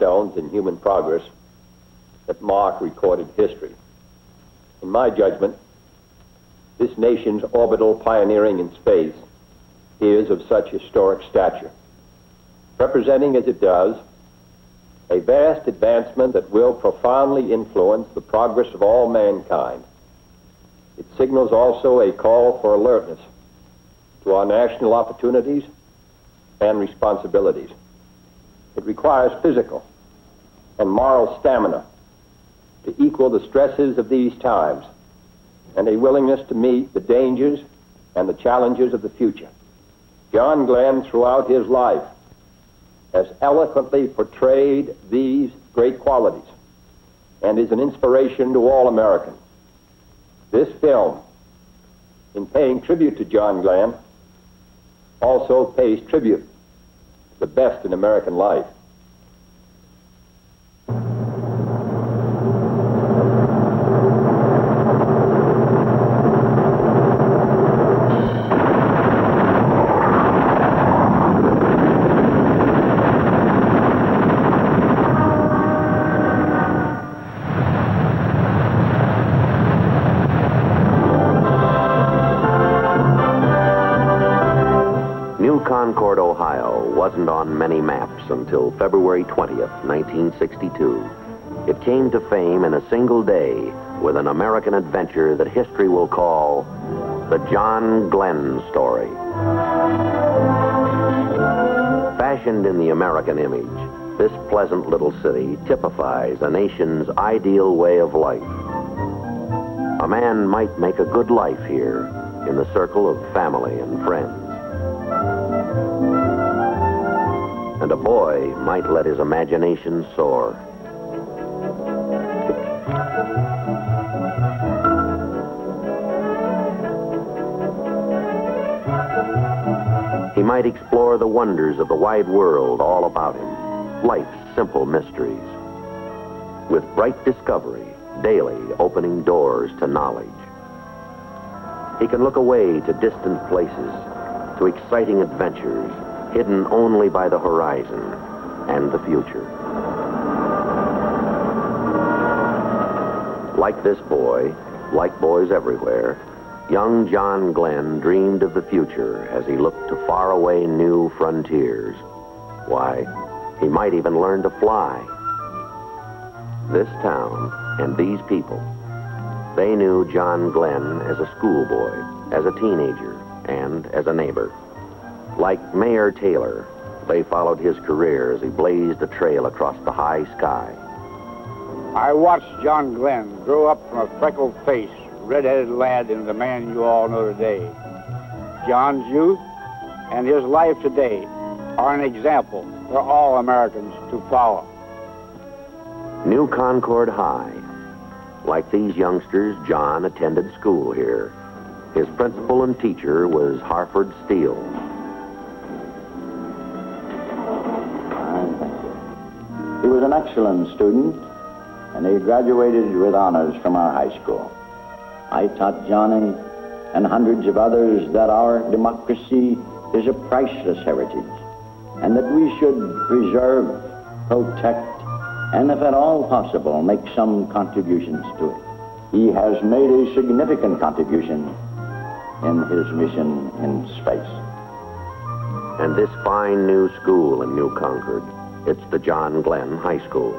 milestones in human progress that mark recorded history. In my judgment, this nation's orbital pioneering in space is of such historic stature, representing as it does a vast advancement that will profoundly influence the progress of all mankind. It signals also a call for alertness to our national opportunities and responsibilities. It requires physical and moral stamina to equal the stresses of these times and a willingness to meet the dangers and the challenges of the future. John Glenn, throughout his life, has eloquently portrayed these great qualities and is an inspiration to all Americans. This film, in paying tribute to John Glenn, also pays tribute to the best in American life. Concord, Ohio wasn't on many maps until February 20th, 1962. It came to fame in a single day with an American adventure that history will call the John Glenn story. Fashioned in the American image, this pleasant little city typifies a nation's ideal way of life. A man might make a good life here in the circle of family and friends. And a boy might let his imagination soar. He might explore the wonders of the wide world all about him, life's simple mysteries, with bright discovery daily opening doors to knowledge. He can look away to distant places, to exciting adventures hidden only by the horizon and the future. Like this boy, like boys everywhere, young John Glenn dreamed of the future as he looked to faraway new frontiers. Why, he might even learn to fly. This town and these people, they knew John Glenn as a schoolboy, as a teenager, and as a neighbor. Like Mayor Taylor, they followed his career as he blazed a trail across the high sky. I watched John Glenn grow up from a freckled-faced, red-headed lad into the man you all know today. John's youth and his life today are an example for all Americans to follow. New Concord High. Like these youngsters, John attended school here. His principal and teacher was Harford Steele. He was an excellent student, and he graduated with honors from our high school. I taught Johnny and hundreds of others that our democracy is a priceless heritage, and that we should preserve, protect, and if at all possible, make some contributions to it. He has made a significant contribution in his mission in space. And this fine new school in New Concord, it's the John Glenn High School,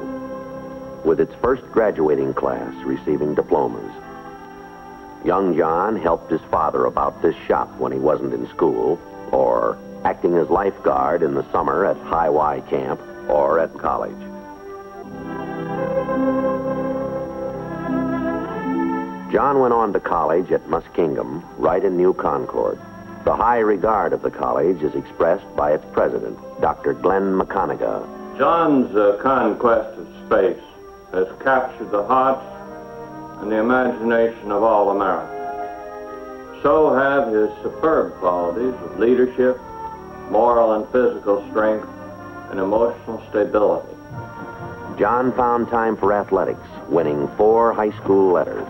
with its first graduating class receiving diplomas. Young John helped his father about this shop when he wasn't in school, or acting as lifeguard in the summer at High Y Camp or at college. John went on to college at Muskingum, right in New Concord. The high regard of the college is expressed by its president, Dr. Glenn McConaughey. John's conquest of space has captured the hearts and the imagination of all Americans. So have his superb qualities of leadership, moral and physical strength, and emotional stability. John found time for athletics, winning 4 high school letters.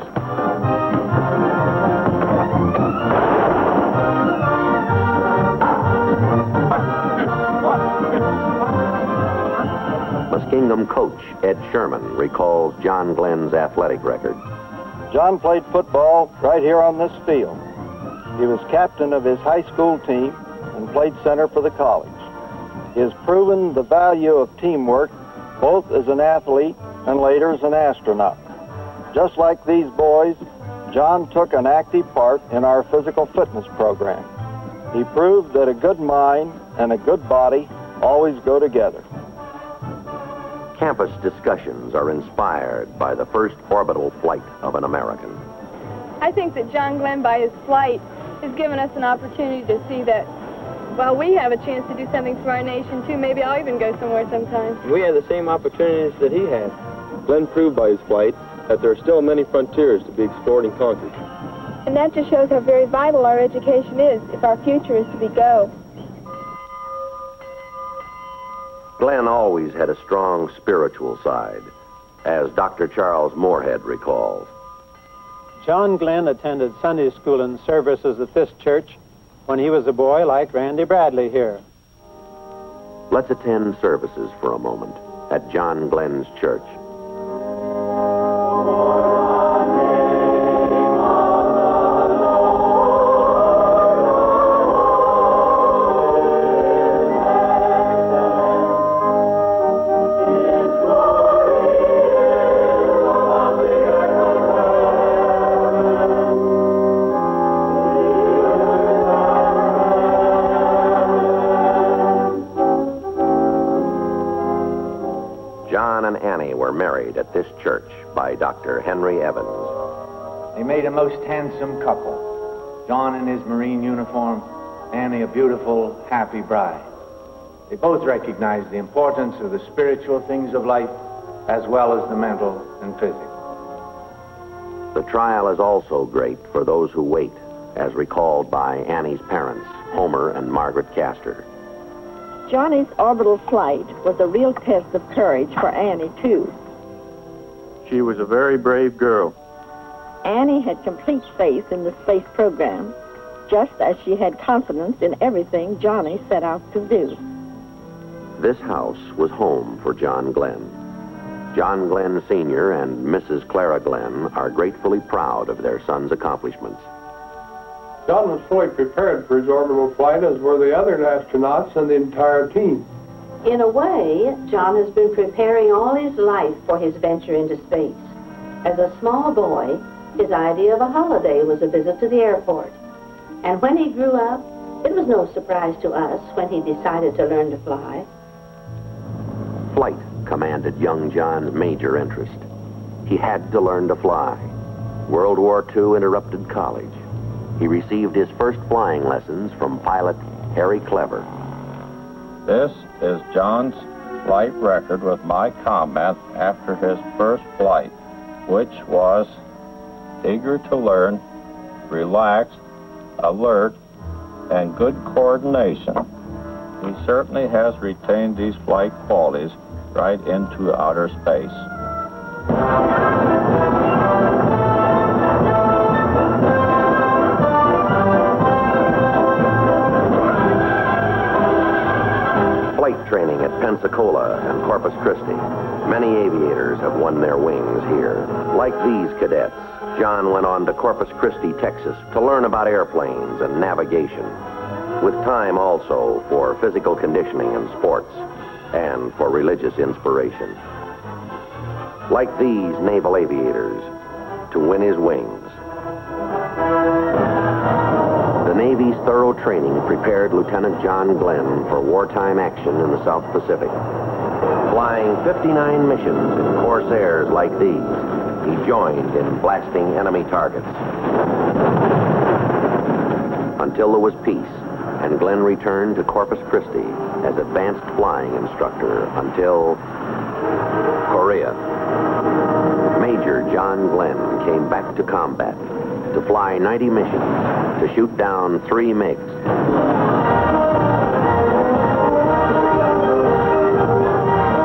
Gingham coach Ed Sherman recalls John Glenn's athletic record. John played football right here on this field. He was captain of his high school team and played center for the college. He has proven the value of teamwork both as an athlete and later as an astronaut. Just like these boys, John took an active part in our physical fitness program. He proved that a good mind and a good body always go together. Campus discussions are inspired by the first orbital flight of an American. I think that John Glenn, by his flight, has given us an opportunity to see that, well, we have a chance to do something for our nation, too. Maybe I'll even go somewhere sometime. We have the same opportunities that he had. Glenn proved by his flight that there are still many frontiers to be explored and conquered. And that just shows how very vital our education is if our future is to be go. Glenn always had a strong spiritual side, as Dr. Charles Moorhead recalls. John Glenn attended Sunday school and services at this church when he was a boy like Randy Bradley here. Let's attend services for a moment at John Glenn's church. John and Annie were married at this church by Dr. Henry Evans. They made a most handsome couple. John in his Marine uniform, Annie a beautiful, happy bride. They both recognized the importance of the spiritual things of life as well as the mental and physical. The trial is also great for those who wait, as recalled by Annie's parents, Homer and Margaret Castor. Johnny's orbital flight was a real test of courage for Annie, too. She was a very brave girl. Annie had complete faith in the space program, just as she had confidence in everything Johnny set out to do. This house was home for John Glenn. John Glenn Sr. and Mrs. Clara Glenn are gratefully proud of their son's accomplishments. John was fully prepared for his orbital flight, as were the other astronauts and the entire team. In a way, John has been preparing all his life for his venture into space. As a small boy, his idea of a holiday was a visit to the airport. And when he grew up, it was no surprise to us when he decided to learn to fly. Flight commanded young John's major interest. He had to learn to fly. World War II interrupted college. He received his first flying lessons from pilot Harry Clever. This is John's flight record with my comment after his first flight, which was eager to learn, relaxed, alert, and good coordination. He certainly has retained these flight qualities right into outer space. Flight training at Pensacola and Corpus Christi. Many aviators have won their wings here. Like these cadets, John went on to Corpus Christi, Texas, to learn about airplanes and navigation, with time also for physical conditioning and sports, and for religious inspiration. Like these naval aviators, to win his wings. The Navy's thorough training prepared Lieutenant John Glenn for wartime action in the South Pacific. Flying 59 missions in Corsairs like these, he joined in blasting enemy targets. Until there was peace, and Glenn returned to Corpus Christi as advanced flying instructor until Korea. Major John Glenn came back to combat to fly 90 missions, to shoot down 3 MiGs.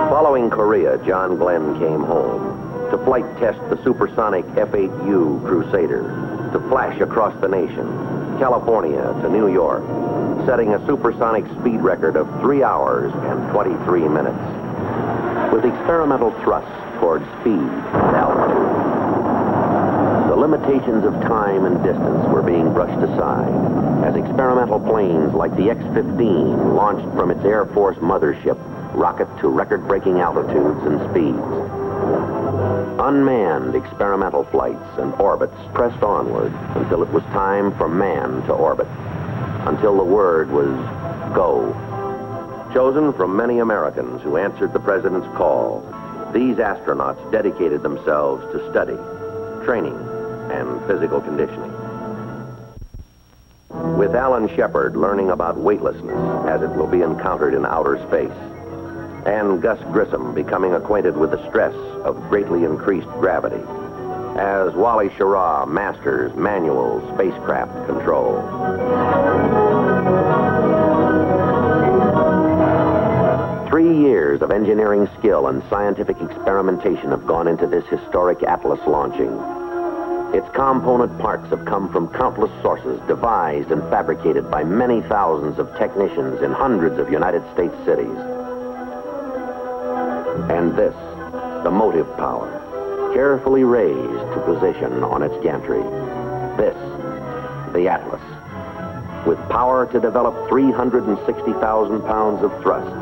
Following Korea, John Glenn came home to flight test the supersonic F-8U Crusader, to flash across the nation, California to New York, setting a supersonic speed record of 3 hours and 23 minutes. with experimental thrusts toward speed and altitude. The limitations of time and distance were being brushed aside as experimental planes like the X-15 launched from its Air Force mothership rocket to record-breaking altitudes and speeds. Unmanned experimental flights and orbits pressed onward until it was time for man to orbit, until the word was go. Chosen from many Americans who answered the president's call, these astronauts dedicated themselves to study, training, and physical conditioning. With Alan Shepard learning about weightlessness as it will be encountered in outer space, and Gus Grissom becoming acquainted with the stress of greatly increased gravity, as Wally Schirra masters manual spacecraft control. 3 years of engineering skill and scientific experimentation have gone into this historic Atlas launching. Its component parts have come from countless sources, devised and fabricated by many thousands of technicians in hundreds of United States cities. And this, the motive power, carefully raised to position on its gantry. This, the Atlas, with power to develop 360,000 pounds of thrust,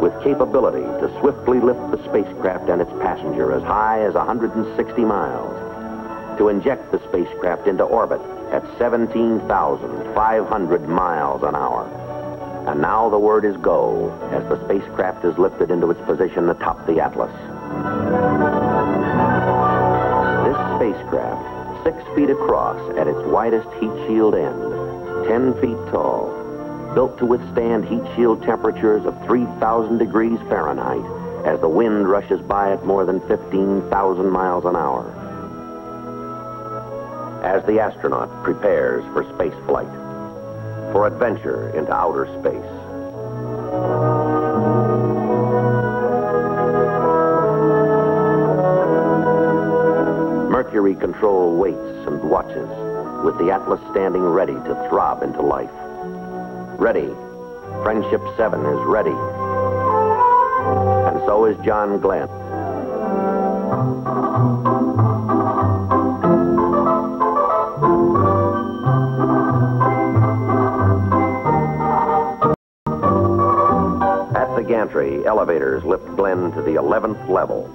with capability to swiftly lift the spacecraft and its passenger as high as 160 miles, to inject the spacecraft into orbit at 17,500 miles an hour. And now the word is go as the spacecraft is lifted into its position atop the Atlas. This spacecraft, 6 feet across at its widest heat shield end, 10 feet tall, built to withstand heat shield temperatures of 3,000 degrees Fahrenheit as the wind rushes by at more than 15,000 miles an hour. As the astronaut prepares for space flight, for adventure into outer space. Mercury control waits and watches, with the Atlas standing ready to throb into life. Ready. Friendship 7 is ready. And so is John Glenn. Gantry, elevators lift Glenn to the 11th level,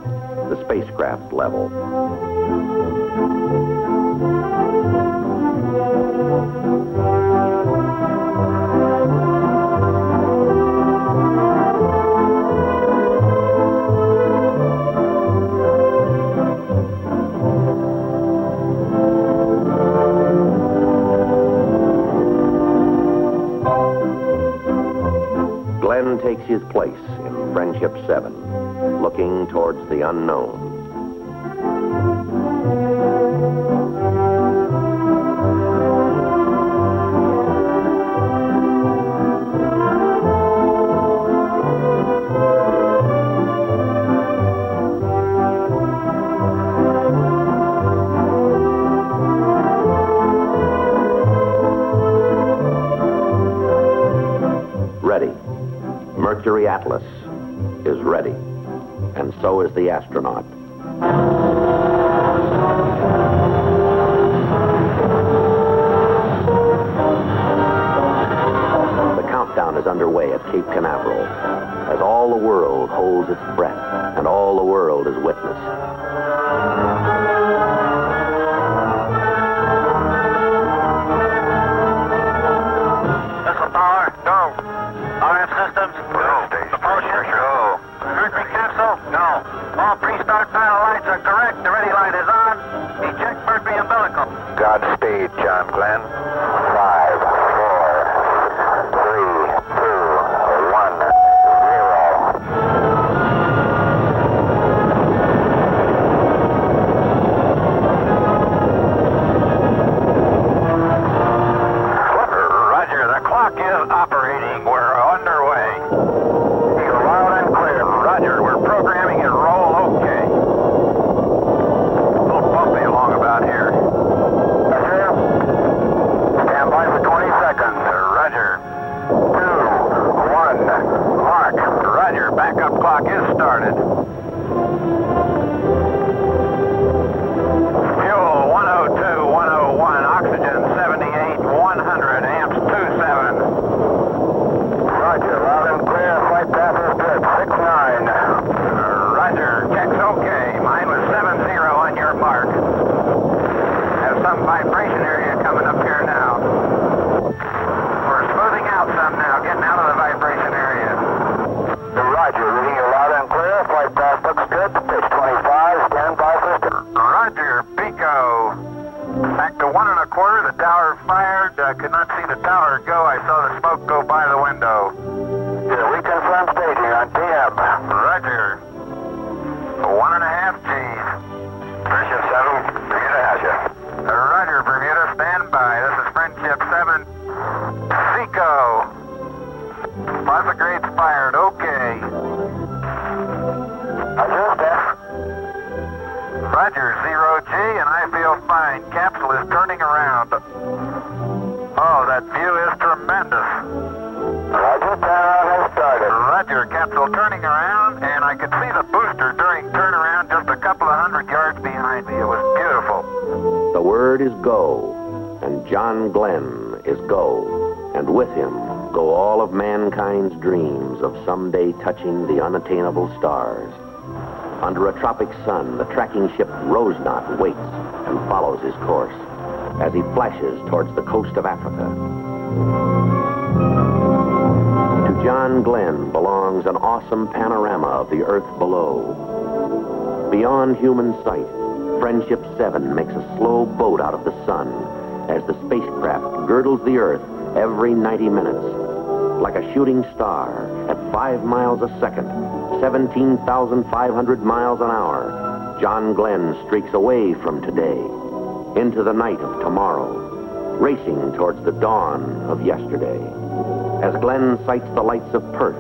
the spacecraft level. Glenn takes his place in Friendship 7, looking towards the unknown. Ready. Mercury Atlas is ready, and so is the astronaut. The countdown is underway at Cape Canaveral, as all the world holds its breath and all the world is witness. Godspeed, John Glenn. 5, 4, 3, 2, 1, 0. Roger, the clock is operating. We're underway. You're loud and clear. Roger, we're programming and roll okay. A little bumpy along about here. Friendship 7, Bermuda has you. Roger, Bermuda, stand by. This is Friendship 7. Seco. Plasma grades fired, okay. Adjust F. Roger, 0G, and I feel fine. Capsule is turning around. Oh, that view is tremendous. Roger, turnaround has started. Roger, capsule turning around, and I could see the booster during turnaround just a couple of 100 yards behind me. It was beautiful. The word is go, and John Glenn is go, and with him go all of mankind's dreams of someday touching the unattainable stars. Under a tropic sun, the tracking ship Rosenaught waits and follows his course as he flashes towards the coast of Africa. To John Glenn belongs an awesome panorama of the earth below. Beyond human sight, Friendship 7 makes a slow boat out of the sun as the spacecraft girdles the earth every 90 minutes. Like a shooting star at 5 miles a second, 17,500 miles an hour, John Glenn streaks away from today into the night of tomorrow, racing towards the dawn of yesterday. As Glenn sights the lights of Perth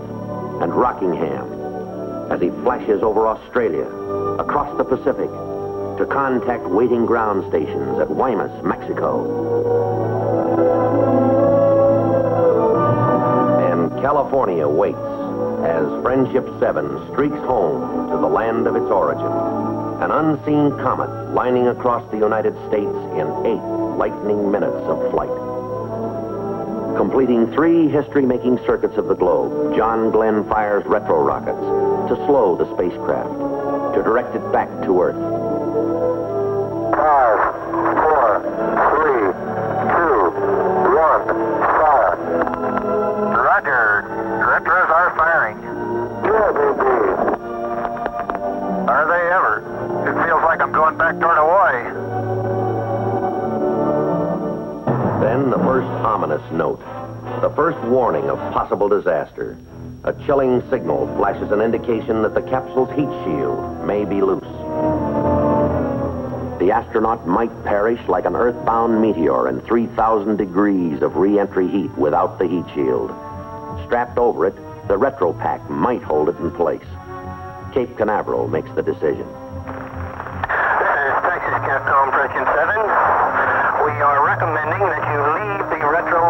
and Rockingham, as he flashes over Australia, across the Pacific, to contact waiting ground stations at Guaymas, Mexico. And California waits as Friendship 7 streaks home to the land of its origin. An unseen comet lining across the United States in 8 lightning minutes of flight. Completing 3 history-making circuits of the globe, John Glenn fires retro rockets to slow the spacecraft, to direct it back to Earth. 5, 4, 3, 2, 1, fire. Roger. Retros are firing. Good, indeed. Are they ever? It feels like I'm going back toward Hawaii. Then the first ominous note, the first warning of possible disaster. A chilling signal flashes an indication that the capsule's heat shield may be loose. The astronaut might perish like an earthbound meteor in 3,000 degrees of re-entry heat without the heat shield. Strapped over it, the retro pack might hold it in place. Cape Canaveral makes the decision. This is Texas Capcom Friendship 7. We are recommending that you leave the retro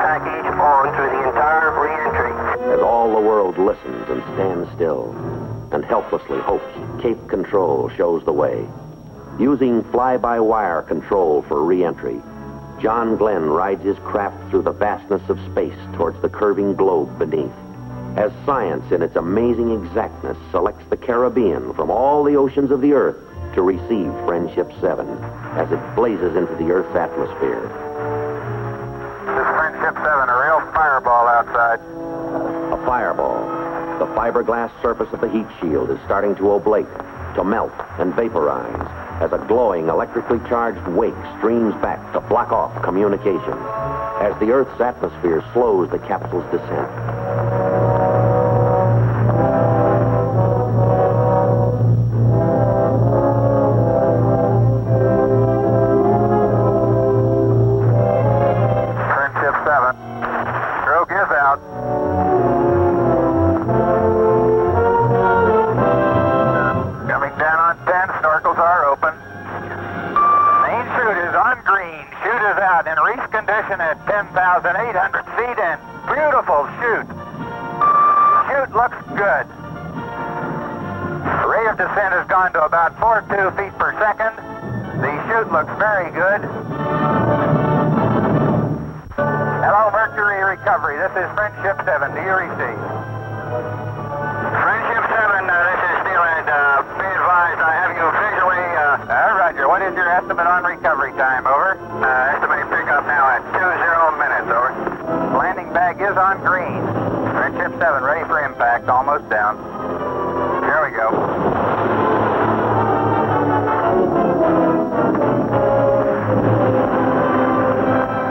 package on through the entire re-entry. As all the world listens and stands still and helplessly hopes, Cape Control shows the way. Using fly-by-wire control for re-entry, John Glenn rides his craft through the vastness of space towards the curving globe beneath. As science in its amazing exactness selects the Caribbean from all the oceans of the Earth to receive Friendship 7 as it blazes into the Earth's atmosphere. This is Friendship 7, a real fireball outside. A fireball. The fiberglass surface of the heat shield is starting to oblate, to melt and vaporize as a glowing electrically charged wake streams back to block off communication as the Earth's atmosphere slows the capsule's descent. Friendship 7. Stroke is out. Coming down on 10, snorkels are open. Main chute is on green. Chute is out in reef condition at 10,800 feet and beautiful chute. Chute looks good. Rate of descent has gone to about 42 feet per second. The chute looks very good. Hello, Mercury Recovery. This is Friendship 7. Do you receive? Friendship 7, this is Steelhead. Be advised, I have you visually. Roger. What is your estimate on recovery time? Over. Estimated pickup now at 20 minutes. Over. Landing bag is on green. Friendship 7, ready for impact. Almost down. Here we go.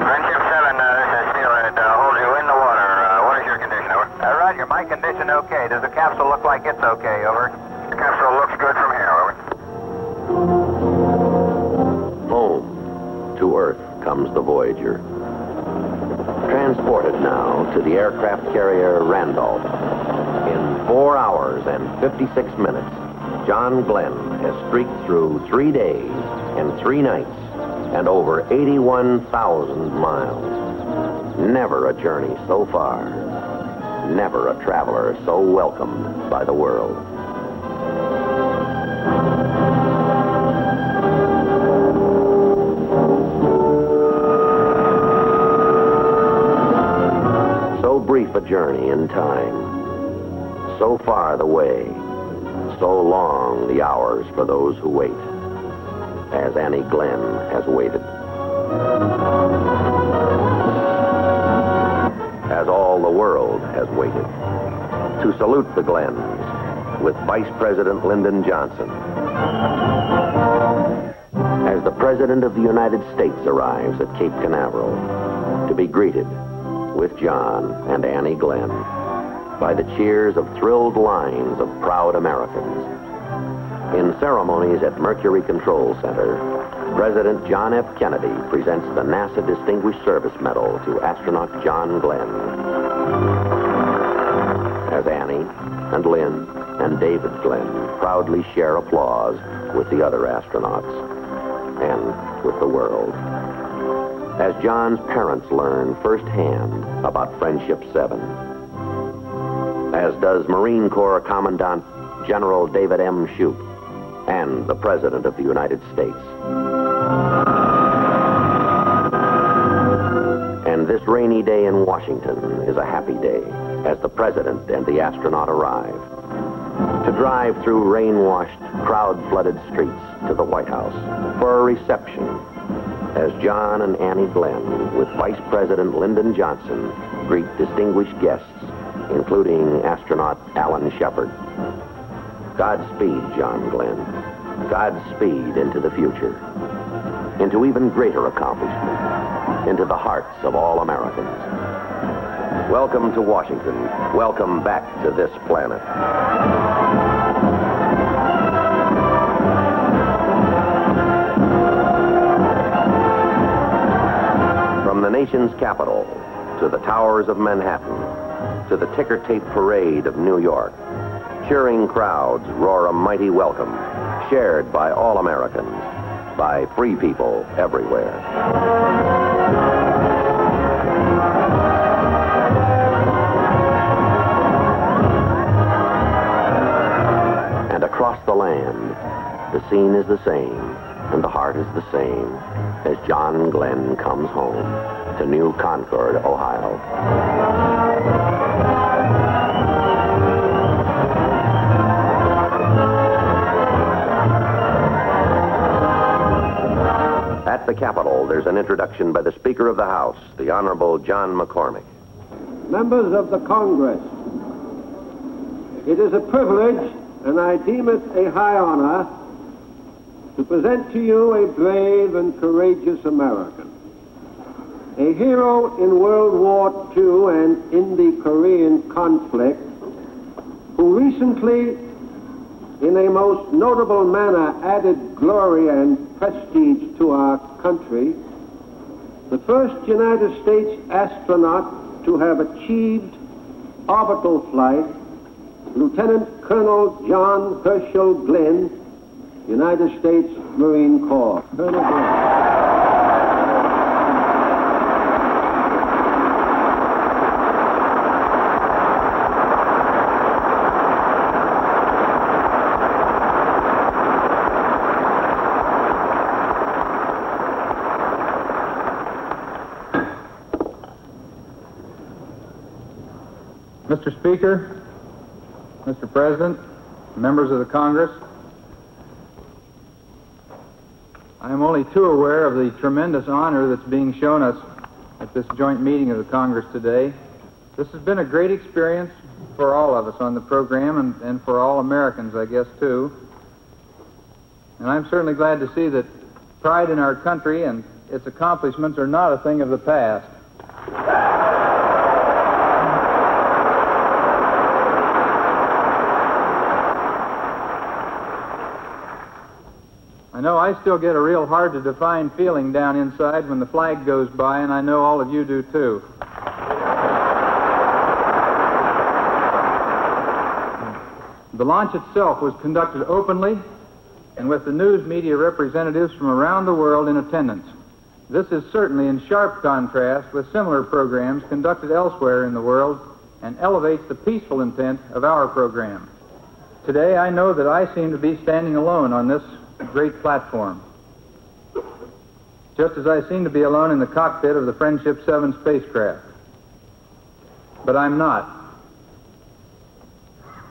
Friendship 7, this is Steelhead. Hold you in the water. What is your condition? Over. Roger. My condition okay. Does the capsule look like it's okay? Over. The capsule looks good from here. Over. to Earth comes the Voyager. Transported now to the aircraft carrier Randolph. In 4 hours and 56 minutes, John Glenn has streaked through 3 days and 3 nights and over 81,000 miles. Never a journey so far. Never a traveler so welcomed by the world. So brief a journey in time. So far the way. So long the hours for those who wait. As Annie Glenn has waited. As all the world has waited. To salute the Glens with Vice President Lyndon Johnson. As the President of the United States arrives at Cape Canaveral to be greeted with John and Annie Glenn by the cheers of thrilled lines of proud Americans. In ceremonies at Mercury Control Center, President John F. Kennedy presents the NASA Distinguished Service Medal to astronaut John Glenn. As Annie and Lynn and David Glenn proudly share applause with the other astronauts and with the world. As John's parents learn firsthand about Friendship 7. As does Marine Corps Commandant General David M. Shoup and the President of the United States. And this rainy day in Washington is a happy day as the President and the astronaut arrive to drive through rain-washed, crowd-flooded streets to the White House for a reception as John and Annie Glenn with Vice President Lyndon Johnson greet distinguished guests, including astronaut Alan Shepard. Godspeed, John Glenn. Godspeed into the future. Into even greater accomplishment. Into the hearts of all Americans. Welcome to Washington. Welcome back to this planet. From the nation's capital to the towers of Manhattan to the ticker-tape parade of New York, cheering crowds roar a mighty welcome, shared by all Americans, by free people everywhere. And across the land, the scene is the same, and the heart is the same, as John Glenn comes home to New Concord, Ohio. At the Capitol, there's an introduction by the Speaker of the House, the Honorable John McCormick. Members of the Congress, it is a privilege, and I deem it a high honor, to present to you a brave and courageous American. A hero in World War II and in the Korean conflict, who recently, in a most notable manner, added glory and prestige to our country, the first United States astronaut to have achieved orbital flight, Lieutenant Colonel John Herschel Glenn, United States Marine Corps. Colonel Glenn. Mr. Speaker, Mr. President, members of the Congress, I am only too aware of the tremendous honor that's being shown us at this joint meeting of the Congress today. This has been a great experience for all of us on the program and for all Americans, I guess, too. And I'm certainly glad to see that pride in our country and its accomplishments are not a thing of the past. I I know I still get a real hard-to-define feeling down inside when the flag goes by, and I know all of you do, too. The launch itself was conducted openly and with the news media representatives from around the world in attendance. This is certainly in sharp contrast with similar programs conducted elsewhere in the world and elevates the peaceful intent of our program. Today, I know that I seem to be standing alone on this great platform, just as I seem to be alone in the cockpit of the Friendship 7 spacecraft. But I'm not.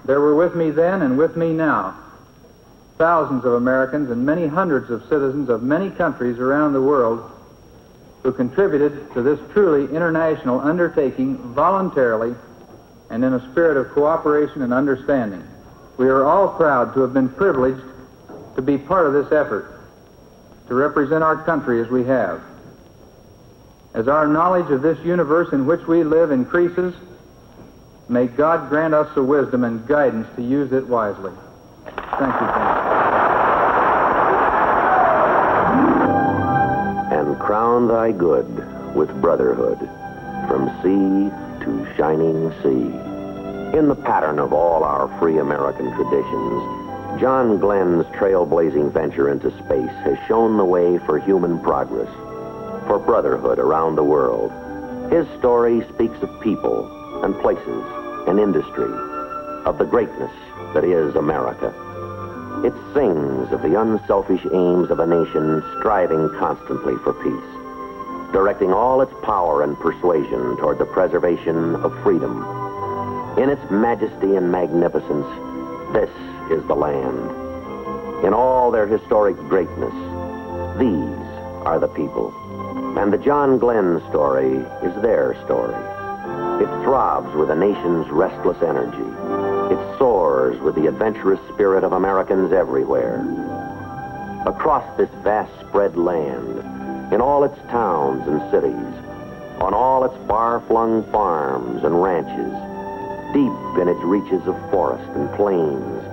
There were with me then and with me now thousands of Americans and many hundreds of citizens of many countries around the world who contributed to this truly international undertaking voluntarily and in a spirit of cooperation and understanding. We are all proud to have been privileged to be part of this effort, to represent our country as we have. As our knowledge of this universe in which we live increases, may God grant us the wisdom and guidance to use it wisely. Thank you, Tom. And crown thy good with brotherhood, from sea to shining sea. In the pattern of all our free American traditions, John Glenn's trailblazing venture into space has shown the way for human progress, for brotherhood around the world. His story speaks of people and places and industry, of the greatness that is America. It sings of the unselfish aims of a nation striving constantly for peace, directing all its power and persuasion toward the preservation of freedom. In its majesty and magnificence, this is the land. In all their historic greatness, these are the people. And the John Glenn story is their story. It throbs with a nation's restless energy. It soars with the adventurous spirit of Americans everywhere. Across this vast spread land, in all its towns and cities, on all its far-flung farms and ranches, deep in its reaches of forest and plains,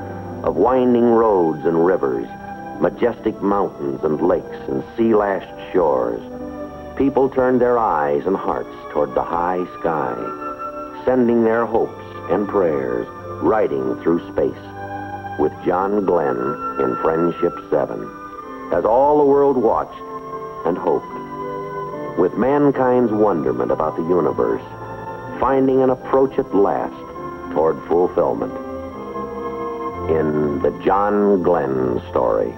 of winding roads and rivers, majestic mountains and lakes and sea-lashed shores, people turned their eyes and hearts toward the high sky, sending their hopes and prayers riding through space with John Glenn in Friendship 7, as all the world watched and hoped, with mankind's wonderment about the universe finding an approach at last toward fulfillment. In the John Glenn story.